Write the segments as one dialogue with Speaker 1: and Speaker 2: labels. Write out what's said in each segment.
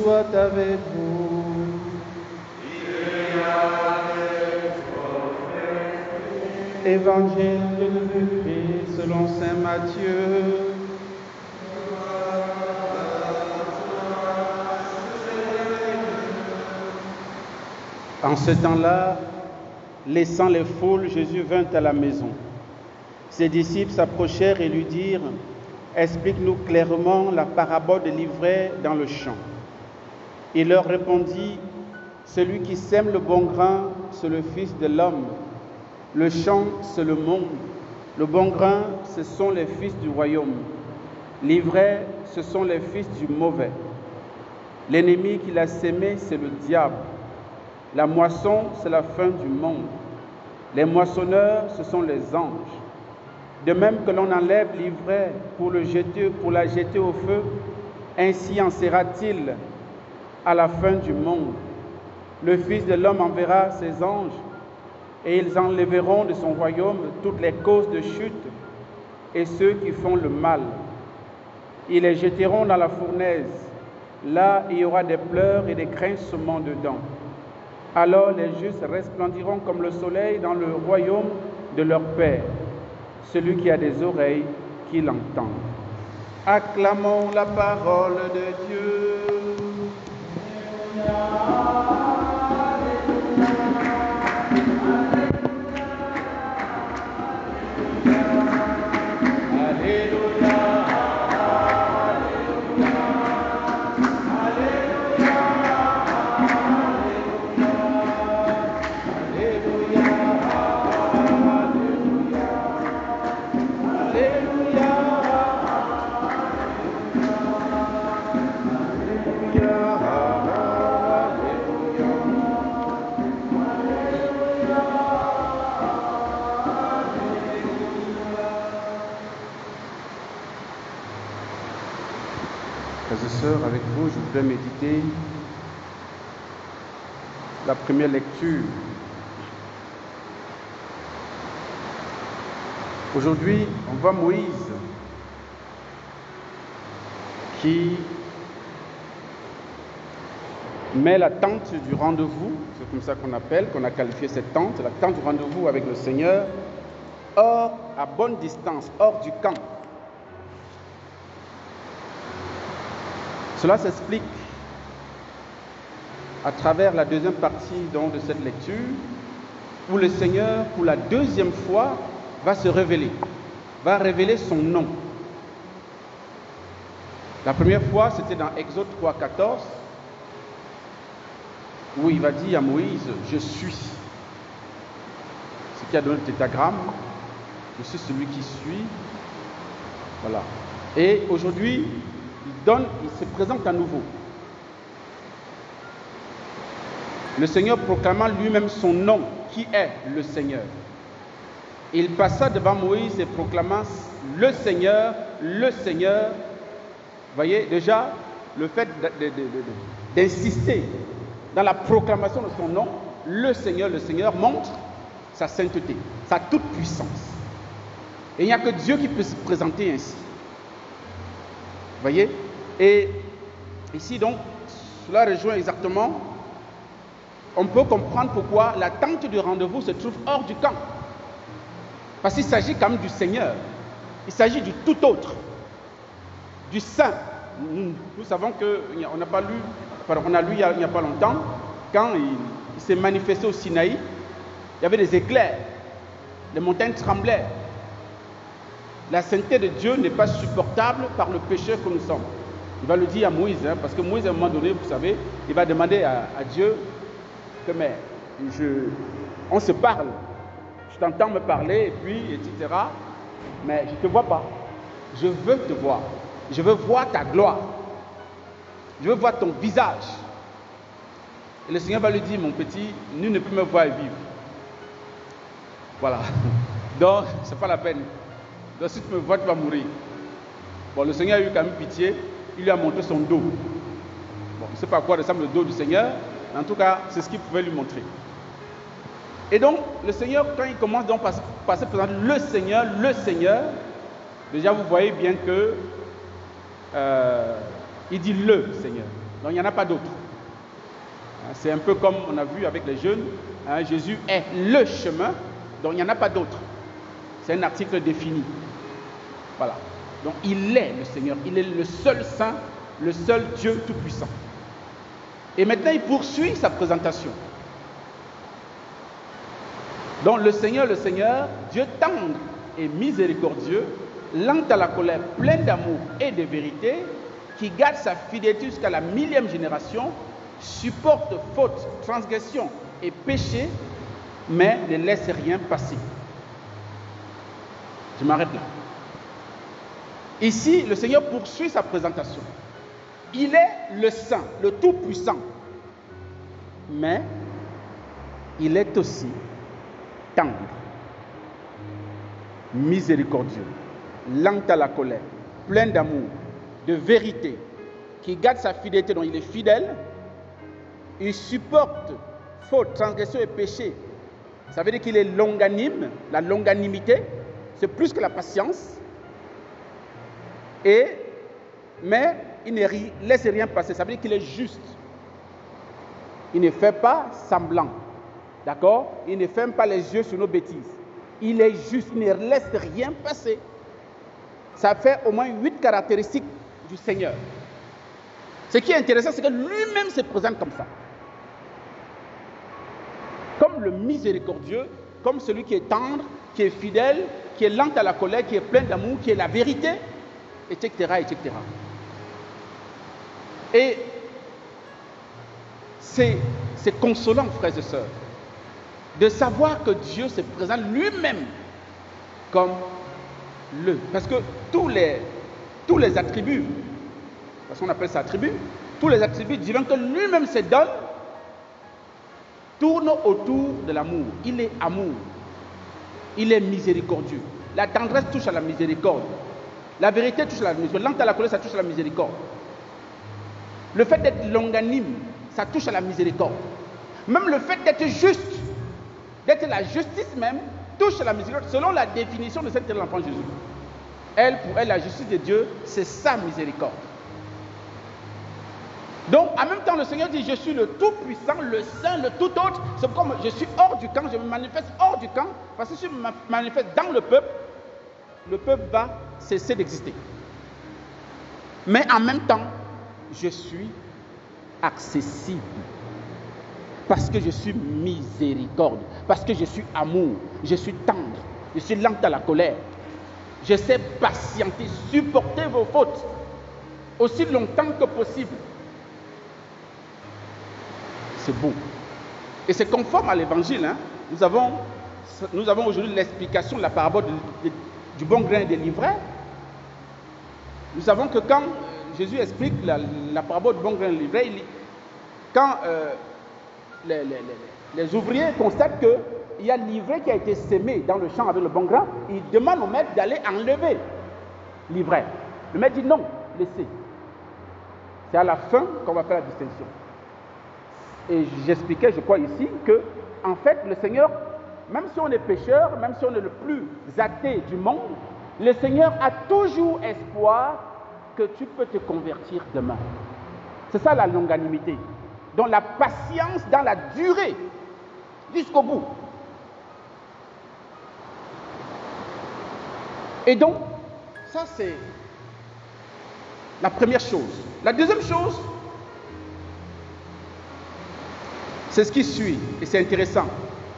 Speaker 1: soit avec vous. Évangile de Jésus-Christ selon saint Matthieu. En ce temps-là, laissant les foules, Jésus vint à la maison. Ses disciples s'approchèrent et lui dirent: explique-nous clairement la parabole de l'ivraie dans le champ. Il leur répondit: celui qui sème le bon grain, c'est le Fils de l'homme. Le champ, c'est le monde. Le bon grain, ce sont les fils du royaume. L'ivraie, ce sont les fils du mauvais. L'ennemi qui l'a sémé, c'est le diable. La moisson, c'est la fin du monde. Les moissonneurs, ce sont les anges. De même que l'on enlève l'ivraie pour la jeter au feu, ainsi en sera-t-il à la fin du monde. Le Fils de l'homme enverra ses anges, et ils enlèveront de son royaume toutes les causes de chute et ceux qui font le mal. Ils les jeteront dans la fournaise. Là, il y aura des pleurs et des grincements de dents. Alors les justes resplendiront comme le soleil dans le royaume de leur Père. Celui qui a des oreilles, qu'il entende. Acclamons la parole de Dieu. Frères et sœurs, avec vous, je voudrais méditer la première lecture. Aujourd'hui, on voit Moïse qui met la tente du rendez-vous, c'est comme ça qu'on a qualifié cette tente, la tente du rendez-vous avec le Seigneur, hors, à bonne distance, hors du camp. Cela s'explique à travers la deuxième partie de cette lecture, où le Seigneur, pour la deuxième fois, va se révéler, va révéler son nom. La première fois, c'était dans Exode 3,14, où il va dire à Moïse: je suis. Ce qui a donné le tétragramme, je suis celui qui suis. Voilà. Et aujourd'hui, il se présente à nouveau. Le Seigneur proclamant lui-même son nom, qui est le Seigneur. Il passa devant Moïse et proclama le Seigneur, le Seigneur. Vous voyez déjà le fait d'insister dans la proclamation de son nom, le Seigneur montre sa sainteté, sa toute puissance. Et il n'y a que Dieu qui peut se présenter ainsi. Vous voyez? Et ici donc, cela rejoint exactement, on peut comprendre pourquoi la tente du rendez-vous se trouve hors du camp. Parce qu'il s'agit quand même du Seigneur. Il s'agit du tout autre, du Saint. Nous savons qu'on a lu il n'y a pas longtemps, quand il s'est manifesté au Sinaï, il y avait des éclairs, les montagnes tremblaient. La sainteté de Dieu n'est pas supportable par le pécheur que nous sommes. Il va le dire à Moïse, parce que Moïse, à un moment donné, vous savez, il va demander à Dieu que, mais, on se parle, je t'entends me parler, et puis, etc., mais je ne te vois pas. Je veux te voir. Je veux voir ta gloire. Je veux voir ton visage. Et le Seigneur va lui dire: mon petit, nul ne peut me voir et vivre. Voilà. Donc, ce n'est pas la peine. Donc, si tu me vois, tu vas mourir. Bon, le Seigneur a eu quand même pitié. Il lui a montré son dos. Bon, je ne sais pas à quoi ressemble le dos du Seigneur, mais en tout cas, c'est ce qu'il pouvait lui montrer. Et donc, le Seigneur, quand il commence donc par se présenter le Seigneur, déjà vous voyez bien que il dit le Seigneur. Donc il n'y en a pas d'autre. C'est un peu comme on a vu avec les jeunes. Jésus est le chemin, donc il n'y en a pas d'autre. C'est un article défini. Voilà. Donc il est le Seigneur, il est le seul Saint, le seul Dieu Tout-Puissant. Et maintenant il poursuit sa présentation. Donc le Seigneur, Dieu tendre et miséricordieux, lent à la colère, plein d'amour et de vérité, qui garde sa fidélité jusqu'à la 1000e génération, supporte faute, transgression et péché, mais ne laisse rien passer. Je m'arrête là. Ici, le Seigneur poursuit sa présentation. Il est le Saint, le Tout-Puissant, mais il est aussi tendre, miséricordieux, lent à la colère, plein d'amour, de vérité, qui garde sa fidélité, dont il est fidèle. Il supporte faute, transgression et péché. Ça veut dire qu'il est longanime. La longanimité, c'est plus que la patience. Mais il ne laisse rien passer. Ça veut dire qu'il est juste. Il ne fait pas semblant. D'accord? Il ne ferme pas les yeux sur nos bêtises. Il est juste. Il ne laisse rien passer. Ça fait au moins 8 caractéristiques du Seigneur. Ce qui est intéressant, c'est que lui-même se présente comme ça. Comme le miséricordieux, comme celui qui est tendre, qui est fidèle, qui est lent à la colère, qui est plein d'amour, qui est la vérité, etc., etc. Et c'est consolant, frères et sœurs, de savoir que Dieu se présente lui-même comme le. Parce que tous les attributs, parce qu'on appelle ça attributs, tous les attributs divins que lui-même se donne, tournent autour de l'amour. Il est amour. Il est miséricordieux. La tendresse touche à la miséricorde. La vérité touche à la miséricorde. Lent à la colère, ça touche à la miséricorde. Le fait d'être longanime, ça touche à la miséricorde. Même le fait d'être juste, d'être la justice même, touche à la miséricorde, selon la définition de cette terre de l'enfant Jésus. Pour elle, la justice de Dieu, c'est sa miséricorde. Donc, en même temps, le Seigneur dit, je suis le Tout-Puissant, le Saint, le Tout Autre. C'est comme je suis hors du camp, je me manifeste hors du camp, parce que si je me manifeste dans le peuple va cesser d'exister. Mais en même temps, je suis accessible, parce que je suis miséricorde, parce que je suis amour, je suis tendre, je suis lent à la colère. Je sais patienter, supporter vos fautes aussi longtemps que possible. C'est beau. Et c'est conforme à l'évangile. Nous avons aujourd'hui l'explication de la parabole du bon grain et des livrets. Nous savons que quand Jésus explique la parabole du bon grain et des livrets, quand les ouvriers constatent qu'il y a l'ivraie qui a été sémé dans le champ avec le bon grain, ils demandent au maître d'aller enlever l'ivraie. Le maître dit non, laissez. C'est à la fin qu'on va faire la distinction. Et j'expliquais, je crois ici, que en fait, le Seigneur, même si on est pécheur, même si on est le plus athée du monde, le Seigneur a toujours espoir que tu peux te convertir demain. C'est ça la longanimité. Donc la patience dans la durée, jusqu'au bout. Et donc, ça c'est la première chose. La deuxième chose, c'est ce qui suit, et c'est intéressant.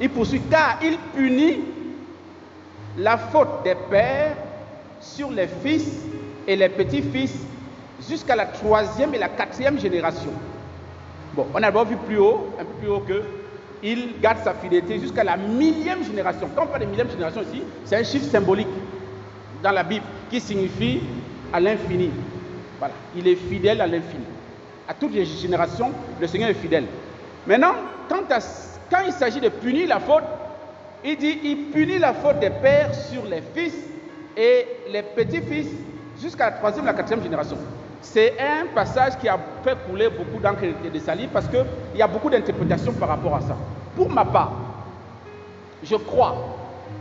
Speaker 1: Il poursuit, car il punit la faute des pères sur les fils et les petits-fils jusqu'à la 3e et la 4e génération. Bon, on a d'abord vu plus haut, un peu plus haut que il garde sa fidélité jusqu'à la 1000e génération. Quand on parle de 1000e génération ici, c'est un chiffre symbolique dans la Bible qui signifie à l'infini. Voilà, il est fidèle à l'infini. À toutes les générations, le Seigneur est fidèle. Maintenant, quand il s'agit de punir la faute, il dit, il punit la faute des pères sur les fils et les petits-fils jusqu'à la 3e et la 4e génération. C'est un passage qui a fait couler beaucoup d'encre et de salive parce qu'il y a beaucoup d'interprétations par rapport à ça. Pour ma part, je crois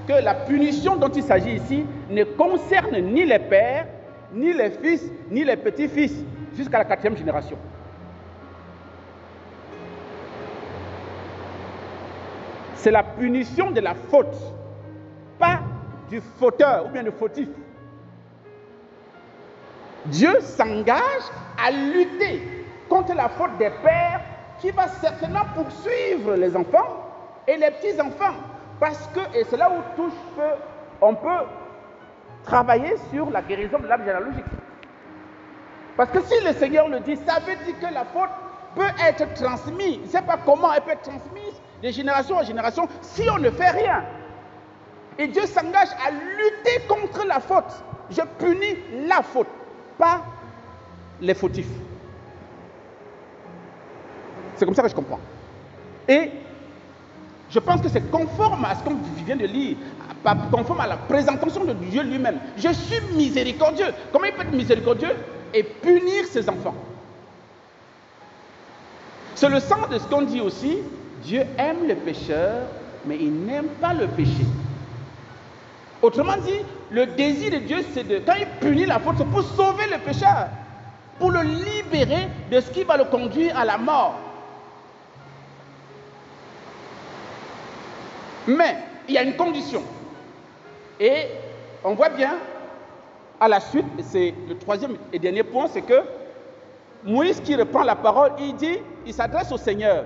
Speaker 1: que la punition dont il s'agit ici ne concerne ni les pères, ni les fils, ni les petits-fils jusqu'à la 4e génération. c'est la punition de la faute, pas du fauteur ou bien du fautif. Dieu s'engage à lutter contre la faute des pères qui va certainement poursuivre les enfants et les petits-enfants. Parce que, et c'est là où on peut travailler sur la guérison de l'arbre généalogique. Parce que si le Seigneur le dit, ça veut dire que la faute peut être transmise. Je ne sais pas comment elle peut être transmise de génération en génération si on ne fait rien. Et Dieu s'engage à lutter contre la faute. Je punis la faute, pas les fautifs. C'est comme ça que je comprends. Et je pense que c'est conforme à ce qu'on vient de lire, conforme à la présentation de Dieu lui-même. Je suis miséricordieux. Comment il peut être miséricordieux et punir ses enfants? C'est le sens de ce qu'on dit aussi. Dieu aime le pécheur, mais il n'aime pas le péché. Autrement dit, le désir de Dieu, c'est de, quand il punit la faute, c'est pour sauver le pécheur, pour le libérer de ce qui va le conduire à la mort. Mais il y a une condition. Et on voit bien à la suite, c'est le troisième et dernier point, c'est que Moïse qui reprend la parole, il s'adresse au Seigneur.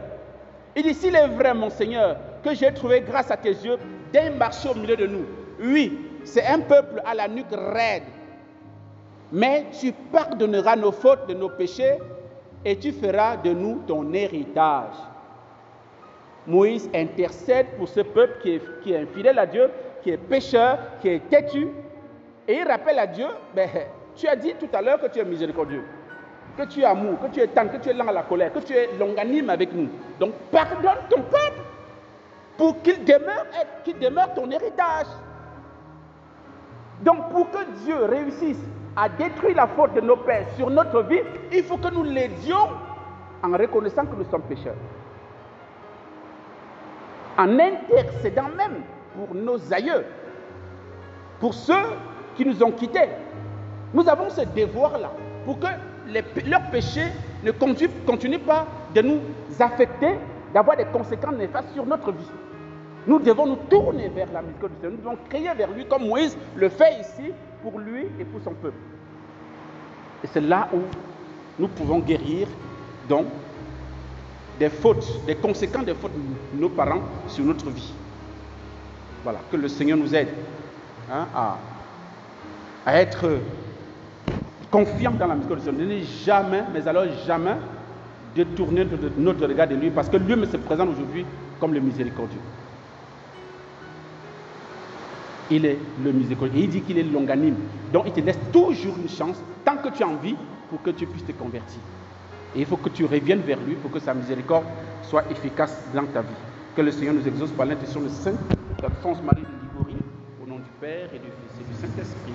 Speaker 1: Il dit, s'il est vrai, mon Seigneur, que j'ai trouvé grâce à tes yeux d'un marché au milieu de nous. Oui, c'est un peuple à la nuque raide. Mais tu pardonneras nos fautes, de nos péchés, et tu feras de nous ton héritage. Moïse intercède pour ce peuple qui est infidèle à Dieu, qui est pécheur, qui est têtu. Et il rappelle à Dieu, tu as dit tout à l'heure que tu es miséricordieux, que tu es amour, que tu es tendre, que tu es lent à la colère, que tu es longanime avec nous. Donc pardonne ton peuple pour qu'il demeure ton héritage. Donc pour que Dieu réussisse à détruire la faute de nos pères sur notre vie, il faut que nous l'aidions en reconnaissant que nous sommes pécheurs. En intercédant même pour nos aïeux, pour ceux qui nous ont quittés. Nous avons ce devoir-là pour que leurs péchés ne continuent pas de nous affecter, d'avoir des conséquences néfastes sur notre vie. Nous devons nous tourner vers la miséricorde du Seigneur. Nous devons crier vers lui comme Moïse le fait ici pour lui et pour son peuple. Et c'est là où nous pouvons guérir donc des fautes, des conséquences des fautes de nos parents sur notre vie. Voilà, que le Seigneur nous aide à être confiants dans la miséricorde du Seigneur. Ne jamais, mais alors jamais, détourner notre regard de lui, parce que lui se présente aujourd'hui comme le miséricordieux. Il est le miséricordieux. Et il dit qu'il est longanime. Donc il te laisse toujours une chance, tant que tu as envie, pour que tu puisses te convertir. Et il faut que tu reviennes vers lui pour que sa miséricorde soit efficace dans ta vie. Que le Seigneur nous exauce par l'intention de Sainte Alphonse Marie de Ligorie, au nom du Père et du Fils et du Saint-Esprit.